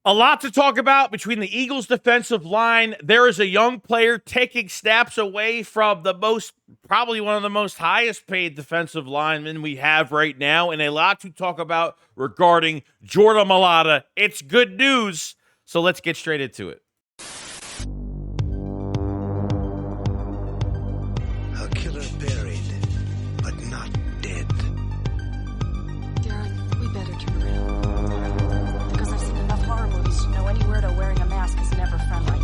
A lot to talk about between the Eagles' defensive line. There is a young player taking snaps away from probably one of the most highest paid defensive linemen we have right now, and a lot to talk about regarding Jordan Mailata. It's good news, so let's get straight into it. A killer buried, but not dead. Darren, we better turn around. Because I've seen enough horror movies to know any weirdo wearing a mask is never friendly.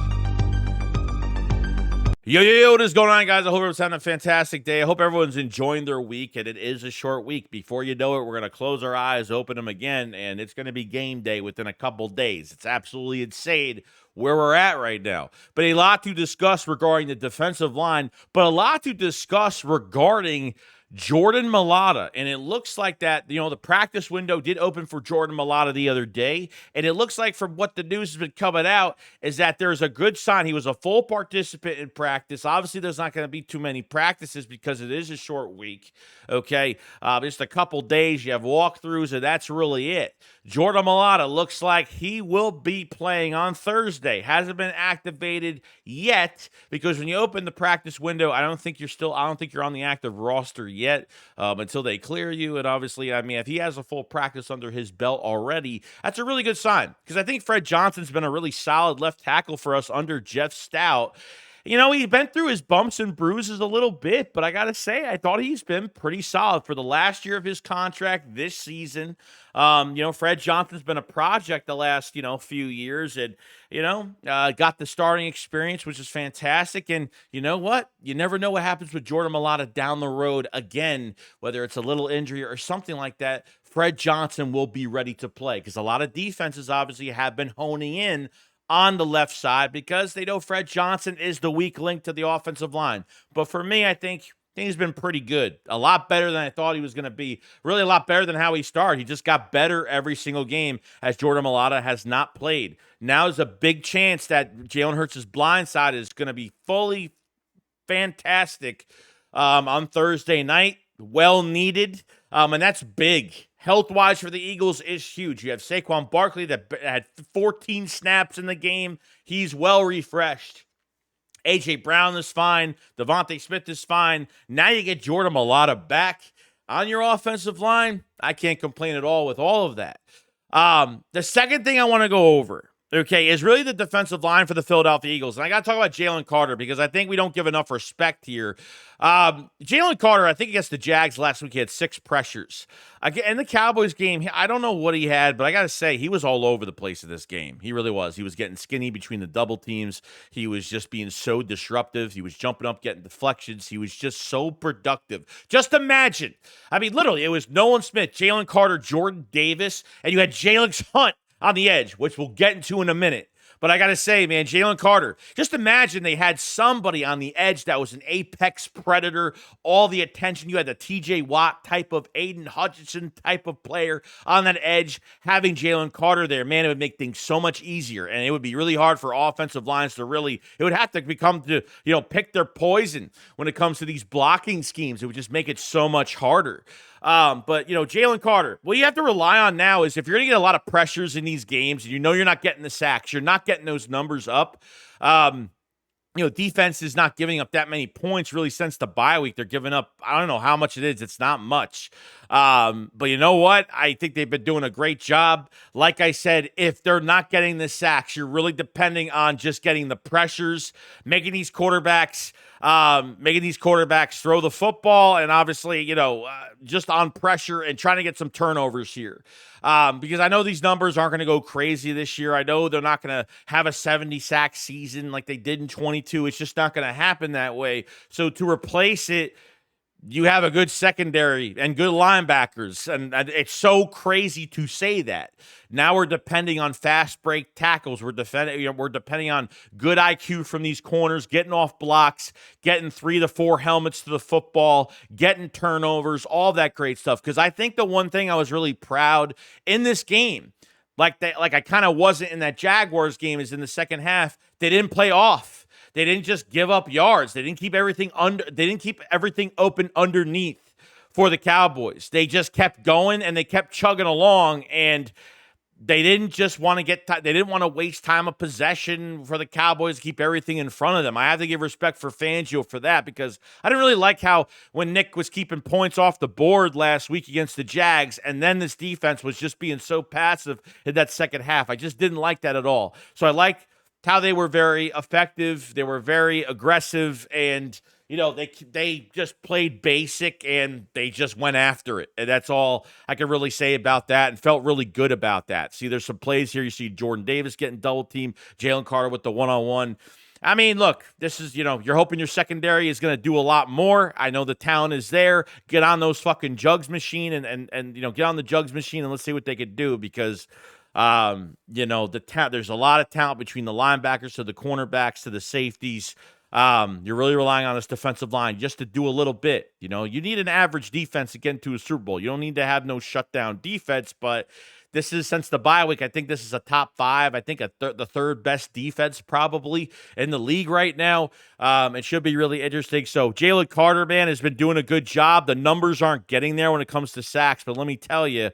Yo, what is going on, guys? I hope everyone's having a fantastic day. I hope everyone's enjoying their week, and it is a short week. Before you know it, we're going to close our eyes, open them again, and it's going to be game day within a couple days. It's absolutely insane where we're at right now. But a lot to discuss regarding the defensive line, but a lot to discuss regarding Jordan Mailata. And it looks like that, the practice window did open for Jordan Mailata the other day. And it looks like from what the news has been coming out is that there's a good sign. He was a full participant in practice. Obviously, there's not going to be too many practices because it is a short week. Okay. Just a couple days. You have walkthroughs, and that's really it. Jordan Mailata looks like he will be playing on Thursday. Hasn't been activated yet because when you open the practice window, I don't think you're on the active roster yet until they clear you. And obviously, if he has a full practice under his belt already, that's a really good sign because I think Fred Johnson's been a really solid left tackle for us under Jeff Stout. He's been through his bumps and bruises a little bit, but I got to say, I thought he's been pretty solid for the last year of his contract this season. Fred Johnson's been a project the last, few years and, got the starting experience, which is fantastic. And you know what? You never know what happens with Jordan Mailata down the road again, whether it's a little injury or something like that. Fred Johnson will be ready to play because a lot of defenses obviously have been honing in on the left side because they know Fred Johnson is the weak link to the offensive line. But for me, I think he's been pretty good. A lot better than I thought he was going to be. Really a lot better than how he started. He just got better every single game as Jordan Mailata has not played. Now is a big chance that Jalen Hurts' blind side is going to be fully fantastic on Thursday night. Well needed. And that's big. Health-wise for the Eagles is huge. You have Saquon Barkley that had 14 snaps in the game. He's well refreshed. A.J. Brown is fine. Devontae Smith is fine. Now you get Jordan Mailata back on your offensive line. I can't complain at all with all of that. The second thing I want to go over, is really the defensive line for the Philadelphia Eagles. And I got to talk about Jalen Carter because I think we don't give enough respect here. Jalen Carter, I think against the Jags last week, he had 6 pressures. Again, in the Cowboys game, I don't know what he had, but I got to say, he was all over the place in this game. He really was. He was getting skinny between the double teams. He was just being so disruptive. He was jumping up, getting deflections. He was just so productive. Just imagine. Literally, it was Nolan Smith, Jalen Carter, Jordan Davis, and you had Jalen Hunt on the edge, which we'll get into in a minute. But I got to say, man, Jalen Carter, just imagine they had somebody on the edge that was an apex predator, all the attention. You had the TJ Watt type of Aiden Hutchinson type of player on that edge. Having Jalen Carter there, man, it would make things so much easier. And it would be really hard for offensive lines to it would have to pick their poison when it comes to these blocking schemes. It would just make it so much harder. But Jalen Carter, what you have to rely on now is if you're going to get a lot of pressures in these games, and you're not getting the sacks, you're not getting those numbers up. Defense is not giving up that many points really since the bye week. They're giving up, I don't know how much it is. It's not much. But you know what? I think they've been doing a great job. Like I said, if they're not getting the sacks, you're really depending on just getting the pressures, making these quarterbacks throw the football, and obviously, just on pressure and trying to get some turnovers here. Because I know these numbers aren't going to go crazy this year. I know they're not going to have a 70-sack season like they did in 22. It's just not going to happen that way. So to replace it, you have a good secondary and good linebackers, and it's so crazy to say that. Now we're depending on fast break tackles. We're depending on good IQ from these corners, getting off blocks, getting 3 to 4 helmets to the football, getting turnovers, all that great stuff. Because I think the one thing I was really proud in this game, like I kind of wasn't in that Jaguars game, is in the second half, they didn't play off. They didn't just give up yards. They didn't keep everything open underneath for the Cowboys. They just kept going and they kept chugging along. And they didn't just want to they didn't want to waste time of possession for the Cowboys to keep everything in front of them. I have to give respect for Fangio for that, because I didn't really like how when Nick was keeping points off the board last week against the Jags, and then this defense was just being so passive in that second half. I just didn't like that at all. So I like how they were very effective. They were very aggressive, and they just played basic and they just went after it. And that's all I can really say about that, and felt really good about that. See, there's some plays here. You see Jordan Davis getting double teamed, Jalen Carter with the one-on-one. I mean, look, this is, you're hoping your secondary is going to do a lot more. I know the talent is there. Get on those fucking jugs machine and get on the jugs machine and let's see what they could do, because there's a lot of talent between the linebackers to the cornerbacks to the safeties. You're really relying on this defensive line just to do a little bit. You need an average defense to get into a Super Bowl. You don't need to have no shutdown defense, but this is, since the bye week, I think this is a top 5. I think the third best defense probably in the league right now. It should be really interesting. So Jalen Carter, man, has been doing a good job. The numbers aren't getting there when it comes to sacks, but let me tell you,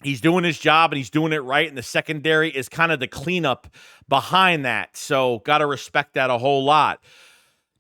he's doing his job and he's doing it right. And the secondary is kind of the cleanup behind that. So got to respect that a whole lot.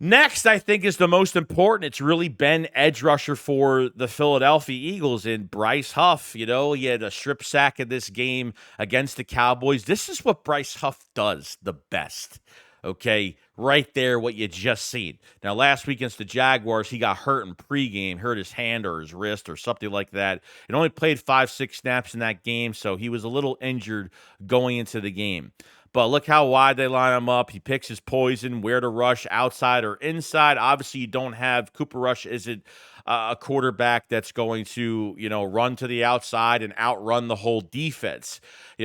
Next, I think, is the most important. It's really been edge rusher for the Philadelphia Eagles in Bryce Huff. He had a strip sack in this game against the Cowboys. This is what Bryce Huff does the best. Okay, right there, what you just seen. Now, last week against the Jaguars, he got hurt in pregame, hurt his hand or his wrist or something like that. And only played 5-6 snaps in that game, so he was a little injured going into the game. But look how wide they line him up. He picks his poison, where to rush, outside or inside. Obviously, you don't have Cooper Rush isn't a quarterback that's going to, run to the outside and outrun the whole defense.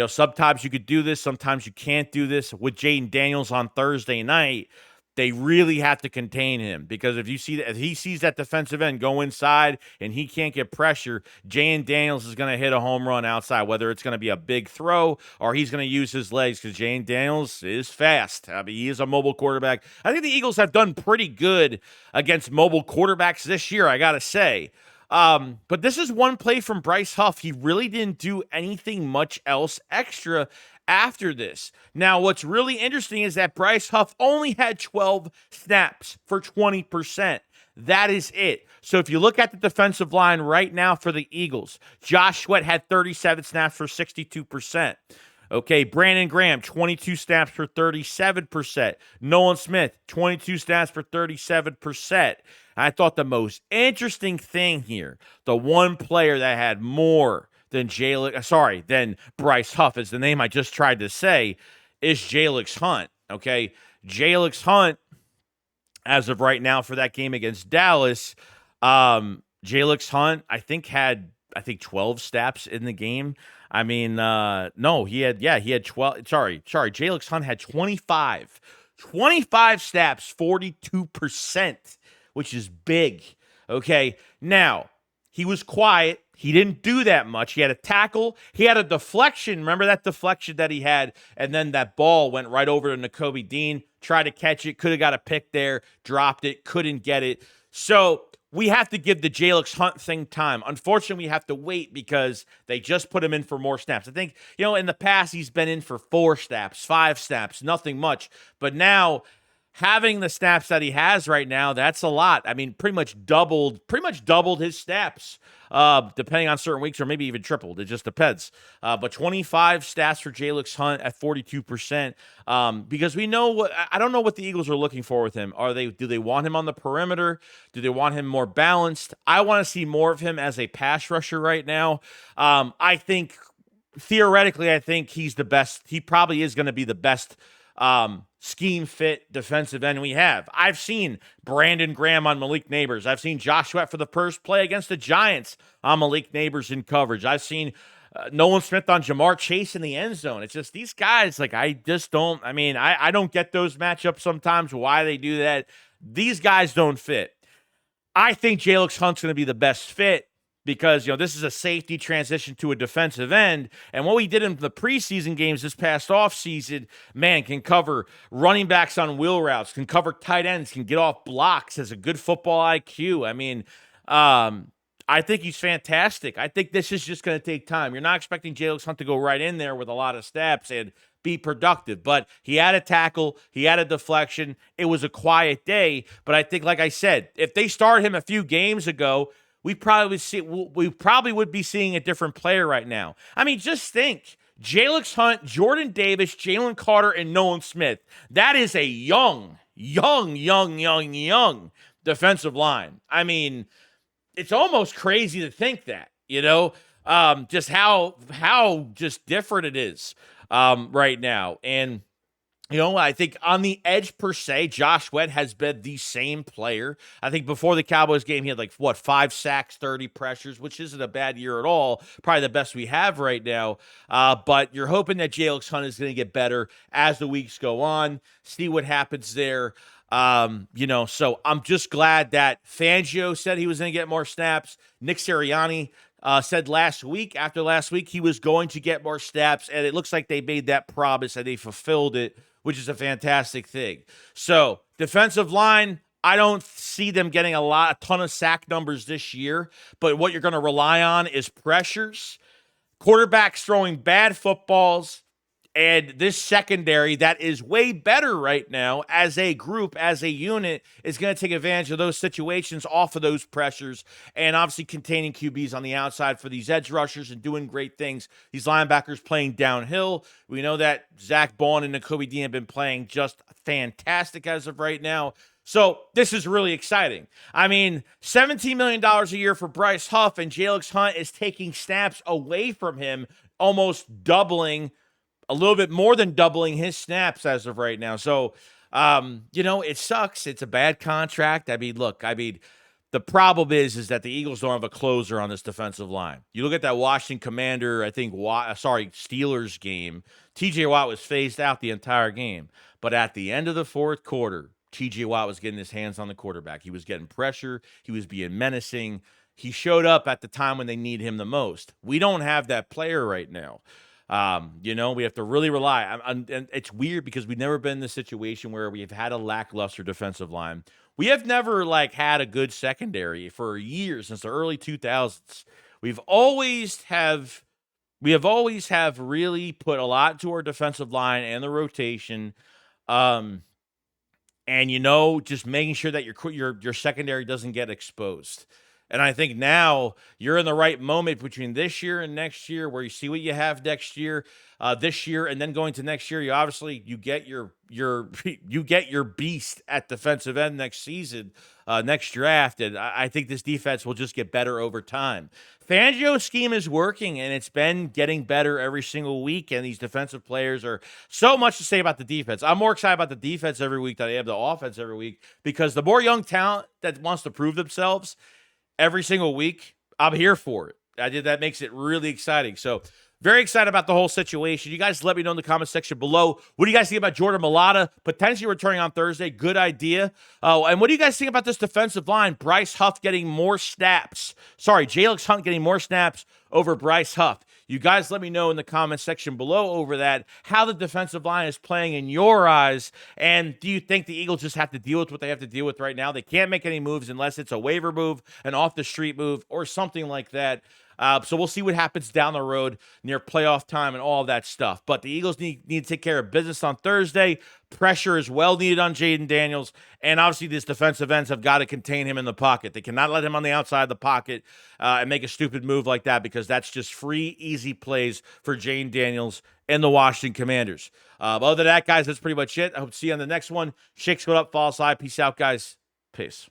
Sometimes you could do this, sometimes you can't do this. With Jaden Daniels on Thursday night, they really have to contain him, because if he sees that defensive end go inside and he can't get pressure, Jaden Daniels is going to hit a home run outside, whether it's going to be a big throw or he's going to use his legs, because Jaden Daniels is fast. I mean, he is a mobile quarterback. I think the Eagles have done pretty good against mobile quarterbacks this year, I got to say. But this is one play from Bryce Huff. He really didn't do anything much else extra after this. Now, what's really interesting is that Bryce Huff only had 12 snaps for 20%. That is it. So if you look at the defensive line right now for the Eagles, Josh Sweat had 37 snaps for 62%. Okay, Brandon Graham, 22 snaps for 37%. Nolan Smith, 22 snaps for 37%. I thought the most interesting thing here, the one player that had more than Bryce Huff is the name I just tried to say, is Jalix Hunt. Okay, Jalix Hunt, as of right now for that game against Dallas, Jalix Hunt, I think had 12 snaps in the game. I mean, no, he had 12. Sorry, Jalix Hunt had 25 snaps, 42%, which is big. Okay, now he was quiet. He didn't do that much. He had a tackle. He had a deflection. Remember that deflection that he had? And then that ball went right over to Nakobe Dean. Tried to catch it. Could have got a pick there. Dropped it. Couldn't get it. So we have to give the Jalix Hunt thing time. Unfortunately, we have to wait because they just put him in for more snaps. I think, in the past, he's been in for 4 snaps, 5 snaps, nothing much. But now, having the snaps that he has right now, that's a lot. I mean, pretty much doubled his snaps, depending on certain weeks, or maybe even tripled. It just depends. But 25 stats for Jalix Hunt at 42%. Because I don't know what the Eagles are looking for with him. Do they want him on the perimeter? Do they want him more balanced? I want to see more of him as a pass rusher right now. Theoretically, I think he's the best. He probably is going to be the best scheme fit defensive end we have. I've seen Brandon Graham on Malik Neighbors. I've seen Josh Sweat for the first play against the Giants on Malik Neighbors in coverage. I've seen Nolan Smith on Jamar Chase in the end zone. It's just these guys, I don't get those matchups sometimes, why they do that. These guys don't fit. I think Jalix Hunt's going to be the best fit, because, this is a safety transition to a defensive end. And what we did in the preseason games this past offseason, man, can cover running backs on wheel routes, can cover tight ends, can get off blocks, has a good football IQ. I mean, I think he's fantastic. I think this is just going to take time. You're not expecting Jalen Hunt to go right in there with a lot of snaps and be productive, but he had a tackle, he had a deflection. It was a quiet day, but I think, like I said, if they started him a few games ago, we probably would be seeing a different player right now. I mean, just think. Jalen Hunt, Jordan Davis, Jalen Carter, and Nolan Smith. That is a young defensive line. I mean, it's almost crazy to think that, just how just different it is right now. And I think on the edge per se, Josh Sweat has been the same player. I think before the Cowboys game, he had 5 sacks, 30 pressures, which isn't a bad year at all. Probably the best we have right now. But you're hoping that Jalen Hunt is going to get better as the weeks go on. See what happens there. So I'm just glad that Fangio said he was going to get more snaps. Nick Sirianni said after last week, he was going to get more snaps, and it looks like they made that promise and they fulfilled it, which is a fantastic thing. So defensive line, I don't see them getting a ton of sack numbers this year, but what you're going to rely on is pressures, quarterbacks throwing bad footballs, and this secondary that is way better right now as a group, as a unit, is going to take advantage of those situations off of those pressures and obviously containing QBs on the outside for these edge rushers and doing great things. These linebackers playing downhill. We know that Zach Bond and Nakobe Dean have been playing just fantastic as of right now. So this is really exciting. I mean, $17 million a year for Bryce Huff, and Jalen Hunt is taking snaps away from him, almost doubling, a little bit more than doubling his snaps as of right now. So, it sucks. It's a bad contract. The problem is that the Eagles don't have a closer on this defensive line. You look at that Washington Commander, Steelers game. TJ Watt was phased out the entire game. But at the end of the fourth quarter, TJ Watt was getting his hands on the quarterback. He was getting pressure. He was being menacing. He showed up at the time when they need him the most. We don't have that player right now. We have to really rely. And it's weird because we've never been in this situation where we've had a lackluster defensive line. We have never had a good secondary for years, since the early 2000s. We have always have really put a lot to our defensive line and the rotation. And just making sure that your secondary doesn't get exposed. And I think now you're in the right moment between this year and next year, where you see what you have next year, this year, and then going to next year. You get your beast at defensive end next season, next draft, and I think this defense will just get better over time. Fangio's scheme is working, and it's been getting better every single week. And these defensive players are so much to say about the defense. I'm more excited about the defense every week than I am the offense every week, because the more young talent that wants to prove themselves every single week, I'm here for it. That makes it really exciting. So very excited about the whole situation. You guys let me know in the comment section below. What do you guys think about Jordan Mailata potentially returning on Thursday? Good idea. And what do you guys think about this defensive line? Bryce Huff getting more snaps. Jalen Hunt getting more snaps over Bryce Huff. You guys let me know in the comment section below over that, how the defensive line is playing in your eyes. And do you think the Eagles just have to deal with what they have to deal with right now? They can't make any moves unless it's a waiver move, an off-the-street move, or something like that. So we'll see what happens down the road near playoff time and all that stuff. But the Eagles need to take care of business on Thursday. Pressure is well needed on Jaden Daniels. And obviously, these defensive ends have got to contain him in the pocket. They cannot let him on the outside of the pocket and make a stupid move like that, because that's just free, easy plays for Jaden Daniels and the Washington Commanders. Other than that, guys, that's pretty much it. I hope to see you on the next one. Shakes, what up, fall side. Peace out, guys. Peace.